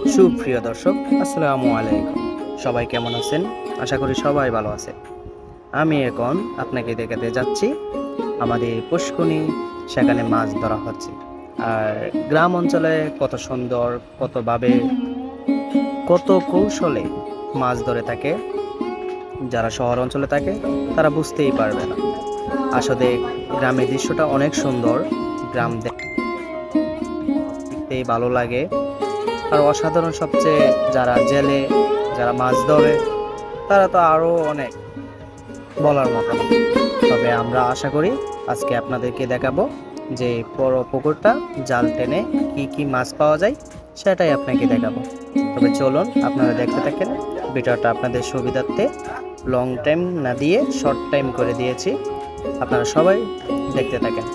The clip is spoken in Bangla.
সুপ্রিয় দর্শক, আসসালামু আলাইকুম। সবাই কেমন আছেন? আশা করি সবাই ভালো আছে। আমি এখন আপনাকে দেখাতে যাচ্ছি আমাদের পুষ্কুনি, সেখানে মাছ ধরা হচ্ছে। আর গ্রাম অঞ্চলে কত সুন্দর, কতভাবে, কত কৌশলে মাছ ধরে থাকে, যারা শহর অঞ্চলে থাকে তারা বুঝতেই পারবে না। আসলে গ্রামের দৃশ্যটা অনেক সুন্দর, গ্রাম দেখতেই ভালো লাগে। আর অসাধারণ সবচেয়ে যারা জেলে, যারা মাছ ধরে, তারা তো আরো অনেক বলার মতো না। তবে আমরা আশা করি আজকে আপনাদেরকে দেখাবো যে বড় পুকুরটা জাল টেনে কি কি মাছ পাওয়া যায় সেটাই আপনাকে দেখাবো। তবে চলুন আপনারা দেখতে থাকেন। ভিডিওটা আপনাদের সুবিধার্থে লং টাইম না দিয়ে শর্ট টাইম করে দিয়েছি, আপনারা সবাই দেখতে থাকেন।